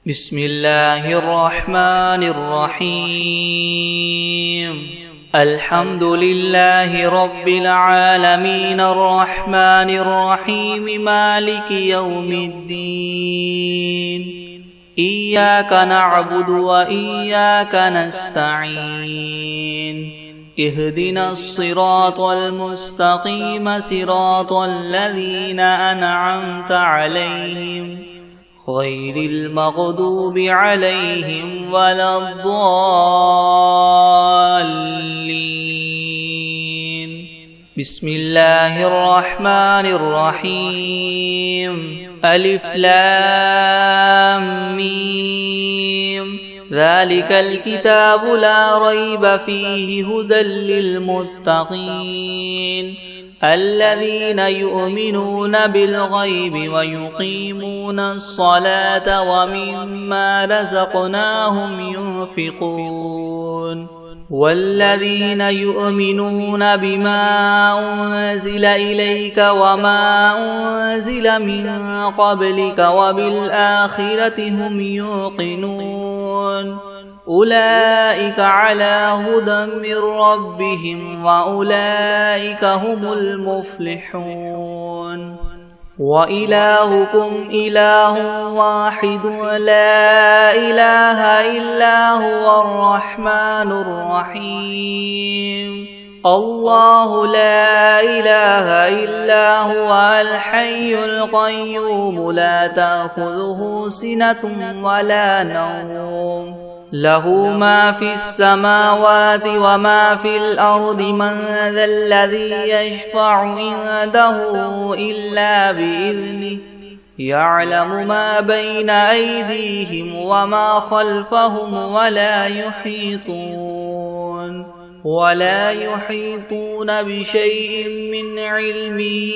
بسم الله الرحمن الرحيم الحمد لله رب العالمين الرحمن الرحيم مالك يوم الدين إياك نعبد وإياك نستعين اهدنا الصراط المستقيم صراط الذين أنعمت عليهم غير المغضوب عليهم ولا الضالين بسم الله الرحمن الرحيم ألف لام ميم ذلك الكتاب لا ريب فيه هدى للمتقين الذين يؤمنون بالغيب ويقيمون الصلاة ومما رزقناهم ينفقون والذين يؤمنون بما أنزل إليك وما أنزل من قبلك وبالآخرة هم يوقنون أولئك على هدى من ربهم وأولئك هم المفلحون وإلهكم إله واحد لا إله إلا هو الرحمن الرحيم الله لا إله إلا هو الحي القيوم لا تأخذه سنة ولا نوم له ما في السماوات وما في الأرض من ذا الذي يشفع عنده إلا بإذنه يعلم ما بين أيديهم وما خلفهم ولا يحيطون بشيء من علمه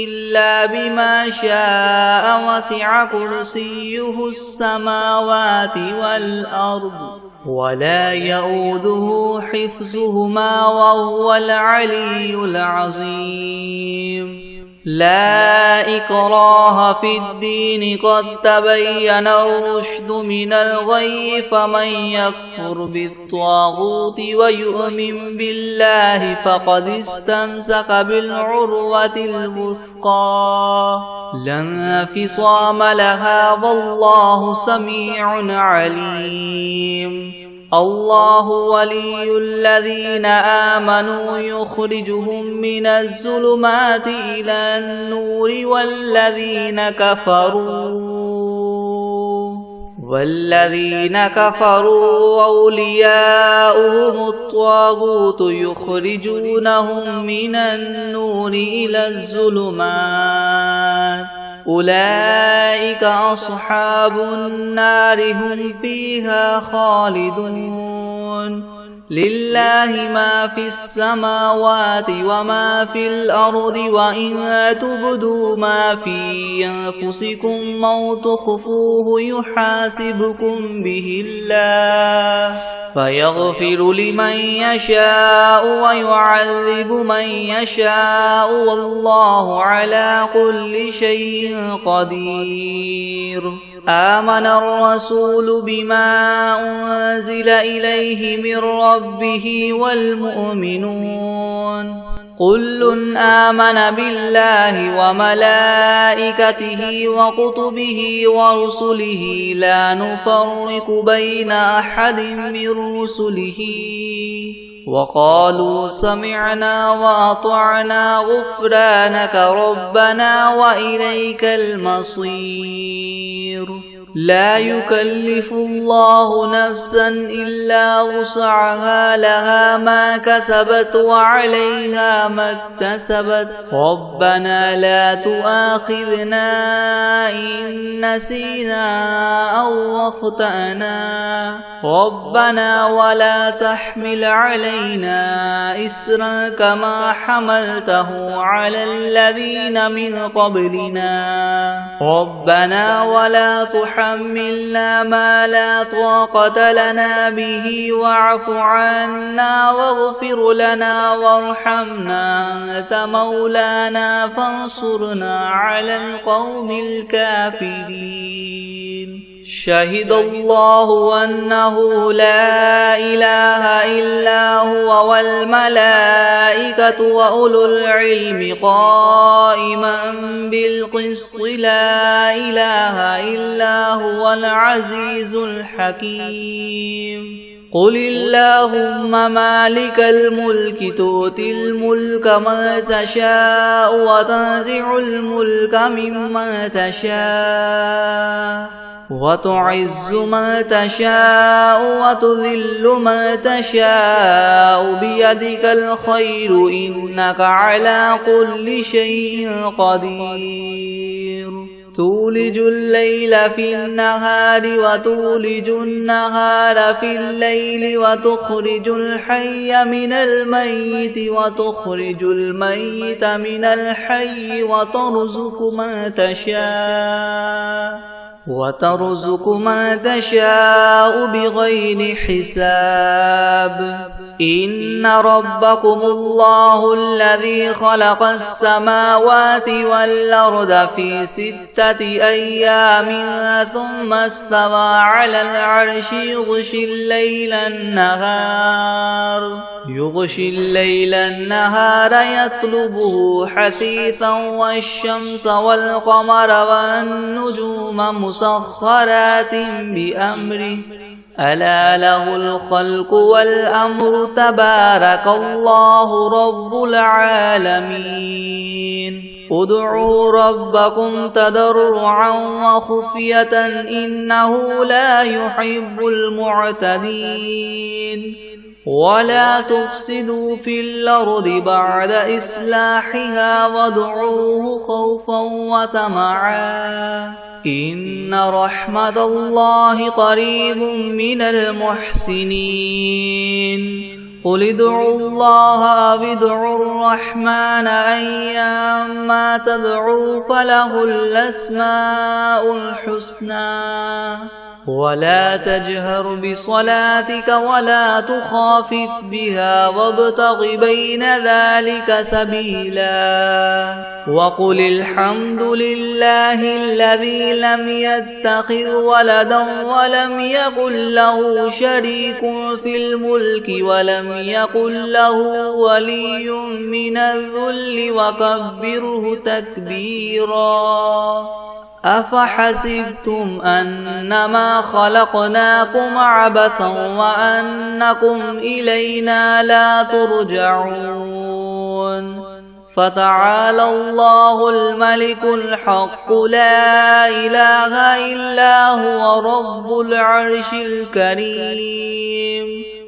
إلا بما شاء وسع كرسيه السماوات والأرض ولا يؤوده حفظهما وهو العلي العظيم لا إكراه في الدين قد تبين الرشد من الغي فمن يكفر بالطاغوت ويؤمن بالله فقد استمسك بالعروة الوثقى لا انفصام لها والله سميع عليم الله ولي الذين آمنوا يخرجهم من الظلمات إلى النور والذين كفروا أولياؤهم الطاغوت يخرجونهم من النور إلى الظلمات أولئك أصحاب النار هم فيها خالدون لله ما في السماوات وما في الأرض وإن تبدوا ما في أنفسكم أو تخفوه يحاسبكم به الله فيغفر لمن يشاء ويعذب من يشاء والله على كل شيء قدير آمن الرسول بما أنزل إليه من ربه والمؤمنون كل آمن بالله وملائكته وكتبه ورسله لا نفرق بين أحد من رسله وقالوا سمعنا وأطعنا غفرانك ربنا وإليك المصير لا يكلف الله نفسا إلا وسعها لها ما كسبت وعليها ما اكتسبت ربنا لا تؤاخذنا إن نسينا أو أخطأنا ربنا ولا تحمل علينا إسرا كما حملته على الذين من قبلنا ربنا ولا تحملنا ما لا طاقة لنا به واعف عنا واغفر لنا وارحمنا أنت مولانا فانصرنا على القوم الكافرين شهد الله أنه لا إله إلا هو والملائكة وأولو العلم قائما بالقسط لا إله إلا هو العزيز الحكيم قل اللهم مالك الملك تؤتي الملك من تشاء وتنزع الملك ممن تشاء وتعز من تشاء وتذل من تشاء بيدك الخير إنك على كل شيء قدير تولج الليل في النهار وتولج النهار في الليل وتخرج الحي من الميت وتخرج الميت من الحي وترزق من تشاء بغير حساب إن ربكم الله الذي خلق السماوات والأرض في 6 أيام ثم استوى على العرش يغشي الليل النهار يطلبه حثيثا والشمس والقمر والنجوم مسخرات بأمره ألا له الخلق والأمر تبارك الله رب العالمين ادعوا ربكم تضرعا وخفية إنه لا يحب المعتدين ولا تفسدوا في الأرض بعد إصلاحها وادعوه خوفا وطمعا إن رحمة الله قريب من المحسنين قل ادعوا الله أو ادعوا الرحمن أيما تدعوا فله الأسماء الحسنى ولا تجهر بصلاتك ولا تخافت بها وابتغ بين ذلك سبيلا وقل الحمد لله الذي لم يتخذ ولدا ولم يكن له شريك في الملك ولم يكن له ولي من الذل وكبره تكبيرا أفحسبتم أنما خلقناكم عبثا وأنكم إلينا لا ترجعون فتعالى الله الملك الحق لا إله إلا هو رب العرش الكريم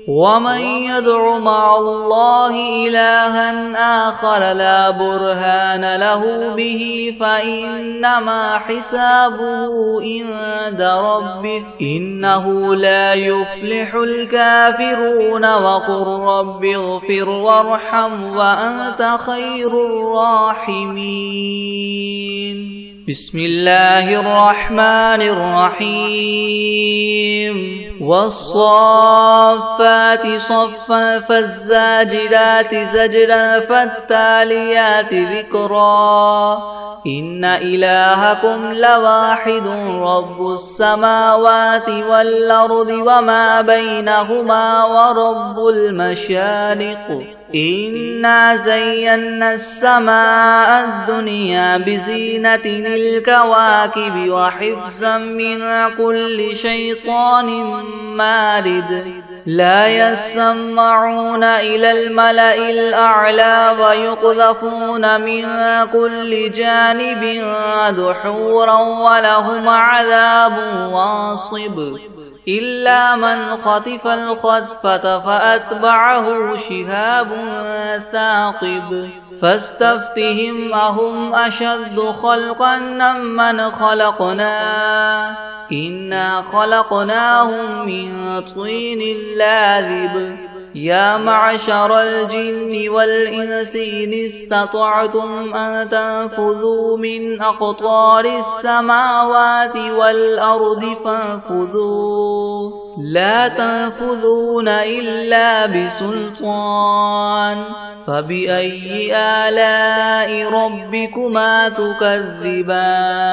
ومن يدع مع الله إلها آخر لا برهان له به فإنما حسابه عند ربه إنه لا يفلح الكافرون وقل رب اغفر وارحم وأنت خير الراحمين بسم الله الرحمن الرحيم والصافات صفا فالزاجرات زجرا فالتاليات ذكرا إن إلهكم لواحد رب السماوات والأرض وما بينهما ورب المشارق إنا زينا السماء الدنيا بزينة الكواكب وحفظا من كل شيطان مارد لا يسمعون إلى الملأ الأعلى ويقذفون من كل جانب دحورا ولهم عذاب واصب إلا من خطف الخطفة فأتبعه شهاب ثاقب فاستفتهم أهم أشد خلقا ممن خلقنا إنا خلقناهم من طين لاذب يا معشر الجن والإنس إن استطعتم أن تنفذوا من أقطار السماوات والأرض فانفذوا لا تنفذون إلا بسلطان فبأي آلاء ربكما تكذبان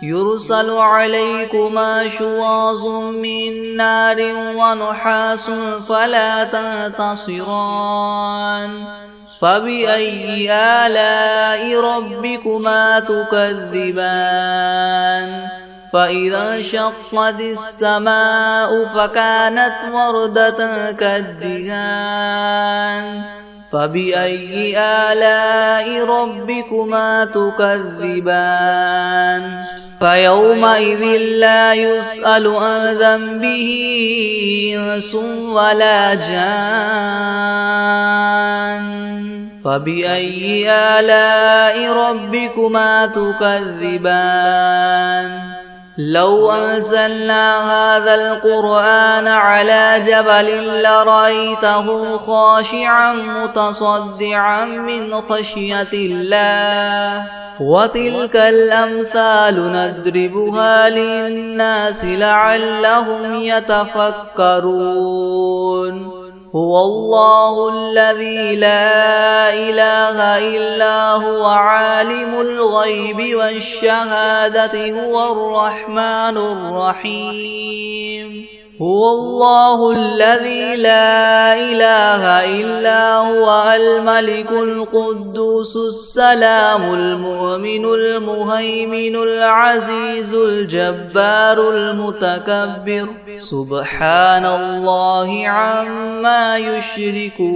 يرسل عليكما شواظ من نار ونحاس فلا تنتصران فبأي آلاء ربكما تكذبان فإذا انشقت السماء فكانت وردة كالدهان فبأي آلاء ربكما تكذبان فيومئذ لا يسأل عن ذنبه إنس ولا جان فبأي آلاء ربكما تكذبان لو أنزلنا هذا القرآن على جبل لرأيته خاشعا متصدعا من خشية الله وتلك الأمثال نضربها للناس لعلهم يتفكرون هو الله الذي لا إله إلا هو عالم الغيب والشهادة هو الرحمن الرحيم هو الله الذي لا إله إلا هو الملك القدوس السلام المؤمن المهيمن العزيز الجبار المتكبر سبحان الله عما يشركون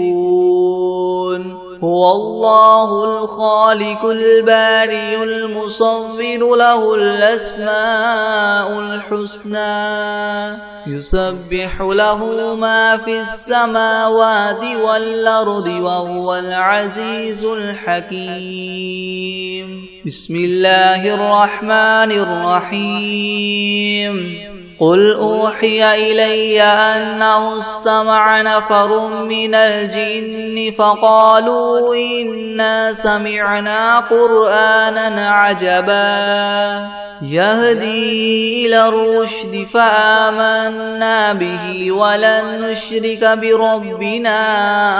هو الله الخالق البارئ المصور له الأسماء الحسنى يسبح له ما في السماوات والأرض وهو العزيز الحكيم بسم الله الرحمن الرحيم قل أوحي إلي أنه استمع نفر من الجن فقالوا إنا سمعنا قرآنا عجبا يهدي إلى الرشد فآمنا به ولن نشرك بربنا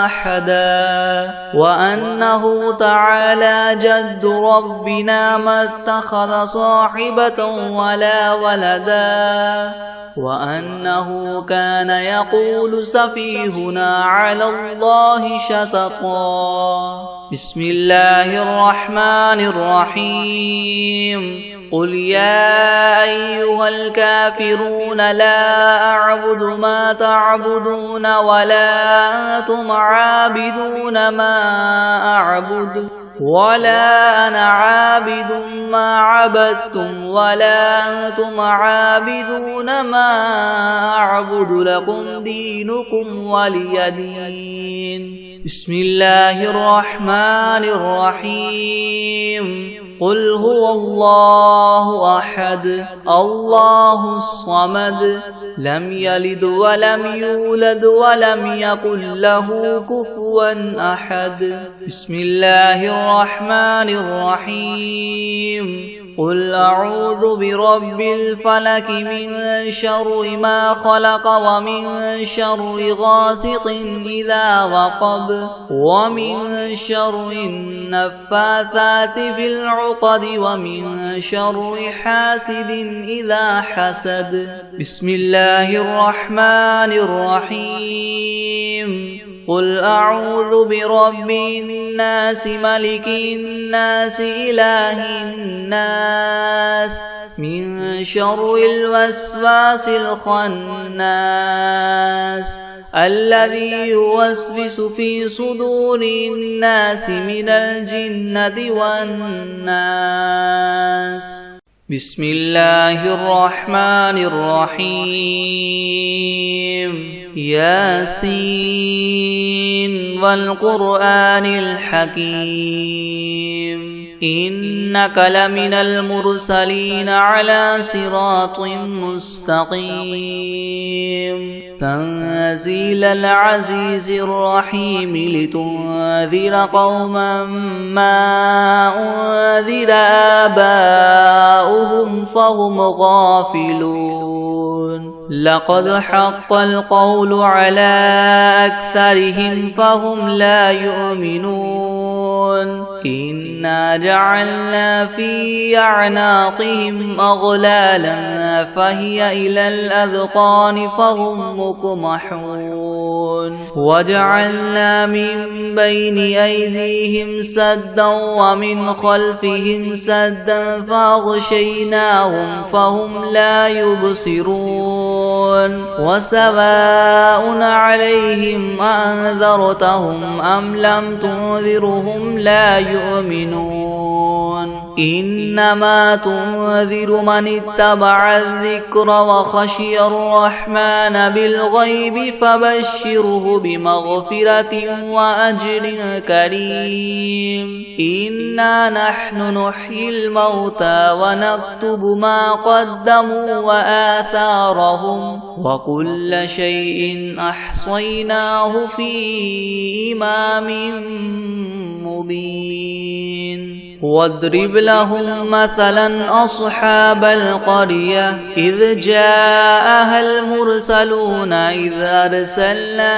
أحدا وأنه تعالى جد ربنا ما اتخذ صاحبة ولا ولدا وأنه كان يقول سفيهنا على الله شططا بسم الله الرحمن الرحيم قل يا أيها الكافرون لا أعبد ما تعبدون ولا أنتم عابدون ما أعبد ولا أنا عابد ما عبدتم ولا أنتم عابدون ما أعبد لكم دينكم ولي دين بسم الله الرحمن الرحيم قل هو الله أحد الله الصمد لم يلد ولم يولد ولم يكن له كفوا أحد بسم الله الرحمن الرحيم قل أعوذ برب الفلك من شر ما خلق ومن شر غاسق إذا وقب ومن شر النفاثات في العقد ومن شر حاسد إذا حسد بسم الله الرحمن الرحيم قل أعوذ برب الناس ملك الناس إله الناس من شر الوسواس الخناس الذي يوسوس في صدور الناس من الجنة والناس بسم الله الرحمن الرحيم ياسين والقرآن الحكيم إنك لمن المرسلين على صراط مستقيم تنزيل العزيز الرحيم لتنذر قوما ما أنذر آباؤهم فهم غافلون لقد حق القول على أكثرهم فهم لا يؤمنون إنا جعلنا في أعناقهم أغلالا فهي إلى الأذقان فهم مقمحون وجعلنا من بين أيديهم سدا ومن خلفهم سدا فأغشيناهم فهم لا يبصرون وسواء عليهم أنذرتهم أم لم تنذرهم لا يؤمنون إنما تنذر من اتبع الذكر وخشي الرحمن بالغيب فبشره بمغفرة وأجر كريم إنا نحن نحيي الموتى ونكتب ما قدموا وآثارهم وكل شيء أحصيناه في إمام مبين واضرب لهم مثلا أصحاب القرية إذ جاءها المرسلون إذ أرسلنا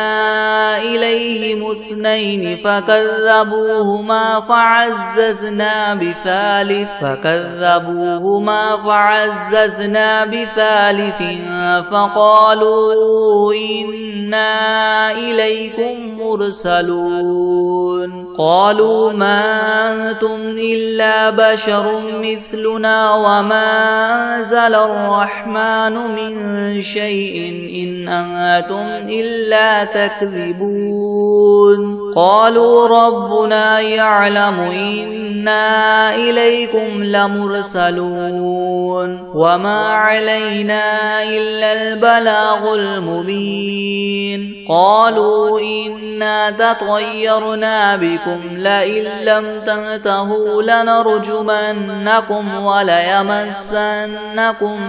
إليهم اثنين فكذبوهما فعززنا بثالث فقالوا إنا إليكم مرسلون قالوا ما أنتم إلا بشر مثلنا وما أنزل الرحمن من شيء إن أنتم إلا تكذبون قالوا ربنا يعلم إنا إليكم لمرسلون وما علينا إلا البلاغ المبين قالوا إنا تطيرنا بكم لئن لم تنتهوا لنرجمنكم وليمسنكم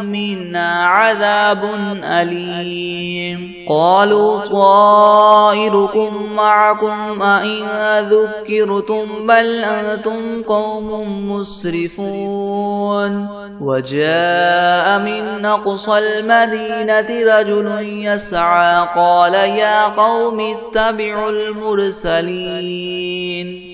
منا عذاب أليم قالوا طائركم معكم أئن ذكرتم بل أنتم قوم مسرفون وجاء من أقصى المدينة رجل يسعى قال يا قوم اتبعوا المرسلين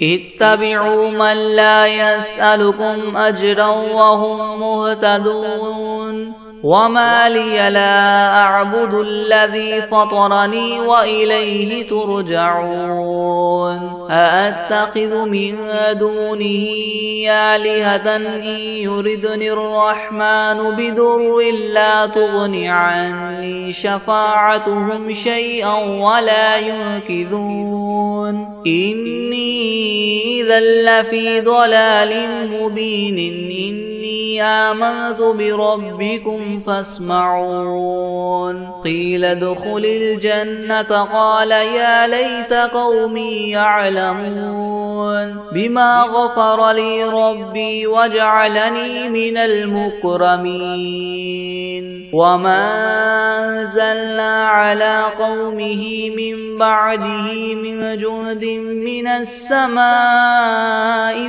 اتبعوا من لا يسألكم أجرا وهم مهتدون وما لي لا أعبد الذي فطرني وإليه ترجعون أأتخذ من دونه آلهة إن يردني الرحمن بضر لا تغن عني شفاعتهم شيئا ولا ينقذون إني إذا لفي ضلال مبين إني آمنت بربكم فاسمعون قيل ادخل الجنة قال يا ليت قومي يعلمون بما غفر لي ربي وجعلني من المكرمين وما أنزلنا على قومه من بعده من جند من السماء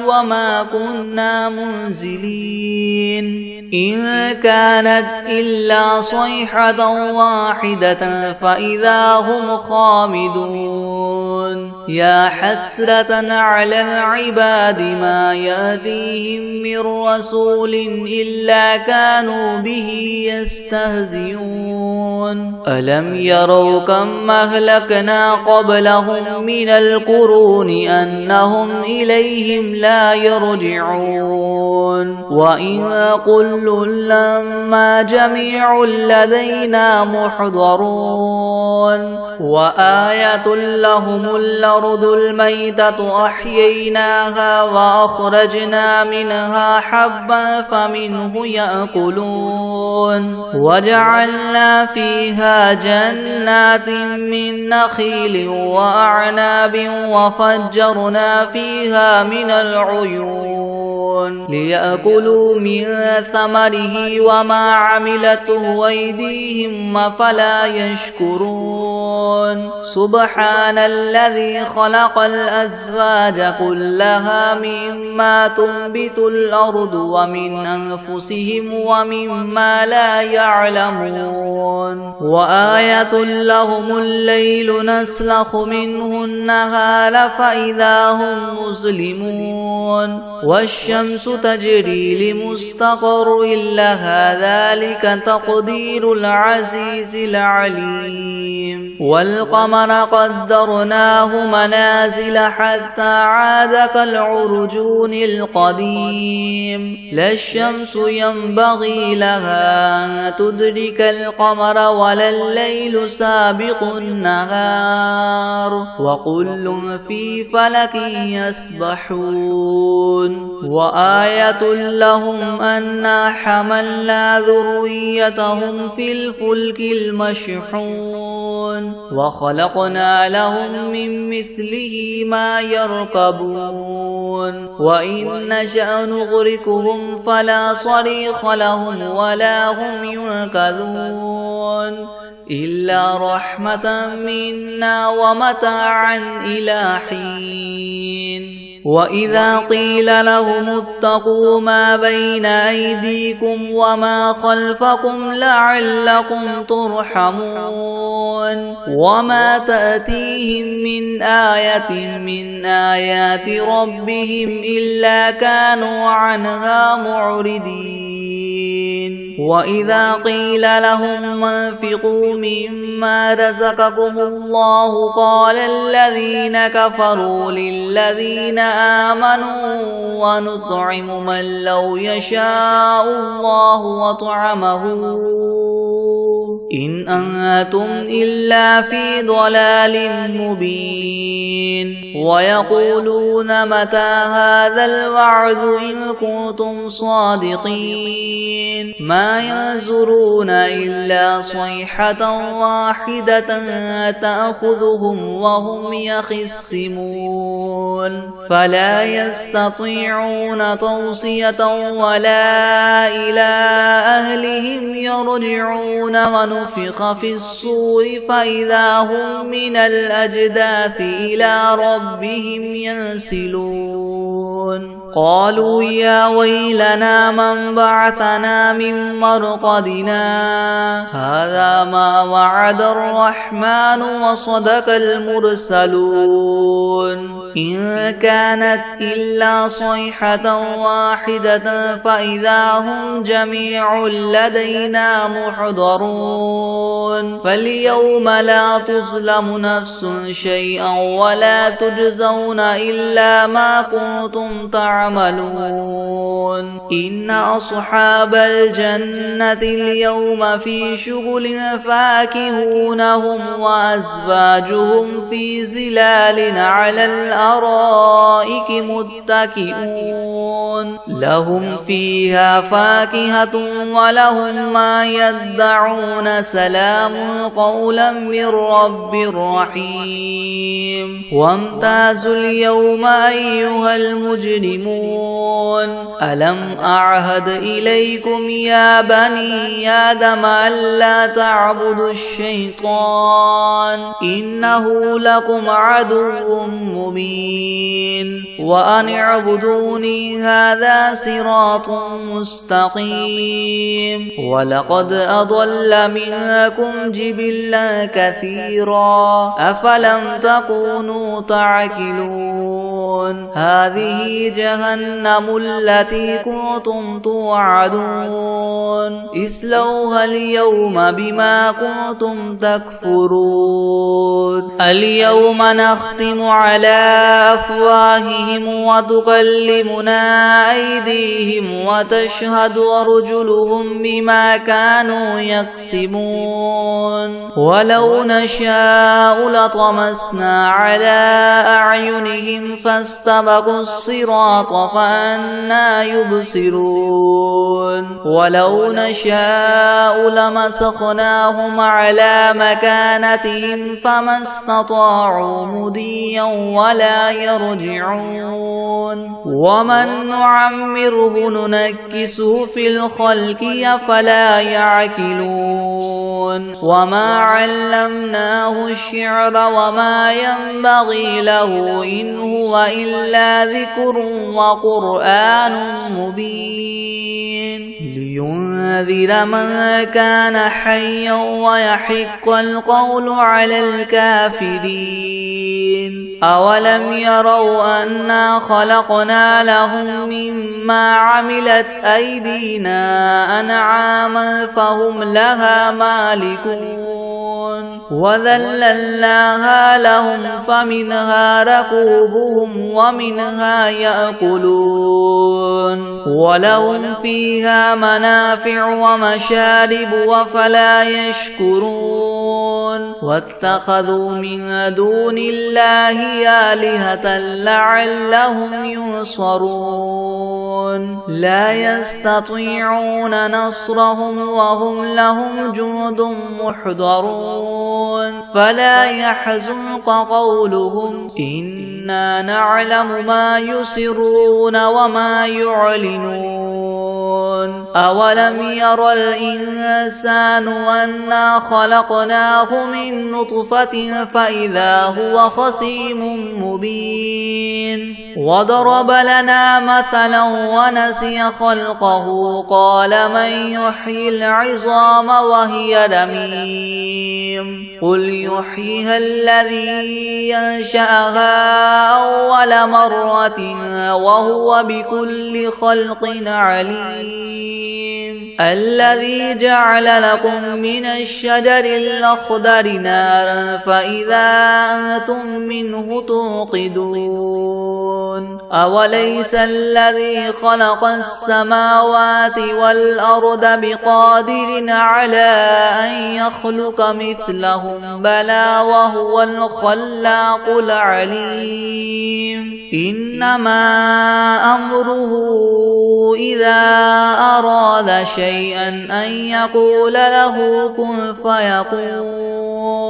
وما كنا منزلين إن كانت إلا صيحة واحدة فإذا هم خامدون يا حسرة على العباد ما يأتيهم من رسول إلا كانوا به يستهزئون ألم يروا كم أهلكنا قبلهم من القرون أنهم إليهم لا يرجعون وإن كل لما جميع لدينا محضرون وآية لهم الأرض الميتة أحييناها وأخرجنا منها حبا فمنه يأكلون وجعلنا فيها جنات من نخيل وأعناب وفجرنا فيها من العيون ليأكلوا من ثمره وما عملته أيديهم أفلا يشكرون سبحان الذي خلق الأزواج كلها مما تنبت الأرض ومن أنفسهم ومما لا يعلمون وآية لهم الليل نسلخ منه النهار فإذا هم مظلمون والشمس تجري لمستقر لها ذلك تقدير العزيز العليم والقمر قدرناه منازل حتى عاد كالعرجون القديم لا الشمس ينبغي لها أن تدرك القمر ولا الليل سابق النهار وكل في فلك يسبحون وآية لهم أنا حملنا ذريتهم في الفلك المشحون وخلقنا لهم من مثله ما يركبون وإن نشأ نغرقهم فلا صريخ لهم ولا هم ينقذون إلا رحمة منا ومتاعا إلى حين وإذا قيل لهم اتقوا ما بين أيديكم وما خلفكم لعلكم ترحمون وما تأتيهم من آية من آيات ربهم إلا كانوا عنها معرضين وإذا قيل لهم انفقوا مما رزقكم الله قال الذين كفروا للذين آمنوا ونطعم من لو يشاء الله وطعمه إن أنتم إلا في ضلال مبين ويقولون متى هذا الوعد إن كنتم صادقين ما ينظرون إلا صيحة واحدة تأخذهم وهم يخصمون فلا يستطيعون توصية ولا إلى أهلهم يرجعون ونفخ في الصور فإذا هم من الأجداث إلى ربهم ينسلون قالوا يا ويلنا من بعثنا من مرقدنا هذا ما وعد الرحمن وصدق المرسلون إن كانت إلا صيحة واحدة فإذا هم جميع لدينا محضرون فاليوم لا تظلم نفس شيئا ولا تجزون إلا ما كنتم تعملون إن أصحاب الجنة اليوم في شغل فاكهون هم وأزواجهم في زلال على الأرائك متكئون لهم فيها فاكهة ولهم ما يدعون سلام قولا من رب رحيم وامتازوا اليوم أيها المجرمون ألم أعهد إليكم يا بني آدم ألا تعبدوا الشيطان إنه لكم عدو مبين وأن اعبدوني هذا صراط مستقيم ولقد أضل منكم جبلا كثيرا أفلم تكونوا تعقلون هذه جهنم التي كنتم توعدون اصلوها اليوم بما كنتم تكفرون اليوم نختم على أفواههم وتكلمنا أيديهم وتشهد أرجلهم بما كانوا يكسبون ولو نشاء لطمسنا على أعينهم فاستبقوا الصراط فأنى يبصرون ولو نشاء لمسخناهم على مكانتهم فما استطاعوا مضيا ولا يرجعون ومن نعمره ننكسه في الخلق أفلا يعقلون وما علمناه الشعر وما ينبغي له إن هو إلا ذكر وقرآن مبين لينذر من كان حيا ويحق القول على الكافرين أولم يروا أنا خلقنا لهم مما عملت أيدينا أنعاما فهم لها مالكون وذللناها لهم فمنها ركوبهم ومنها يأكلون ولهم فيها منافع ومشارب وفلا يشكرون واتخذوا من دون الله آلهة لعلهم ينصرون لا يستطيعون نصرهم وهم لهم جند محضرون فلا يحزنك قولهم إنا نعلم ما يسرون وما يعلنون أولم ير الإنسان أنا خلقناه من نطفة فإذا هو خصيم مبين وضرب لنا مثلا ونسي خلقه قال من يحيي العظام وهي رميم قل يحييها الذي ينشأها أول مرة وهو بكل خلق عليم الذي جعل لكم من الشجر الأخضر نارا فإذا أنتم منه توقدون أوليس الذي خلق السماوات والأرض بقادر على أن يخلق مثلهم بلى وهو الخلاق العليم إنما أمره إذا أراد شيئا أن يقول له كن فيكون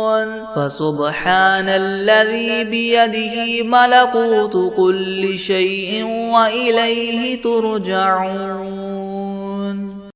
فسبحان الذي بيده ملكوت كل شيء وإليه ترجعون.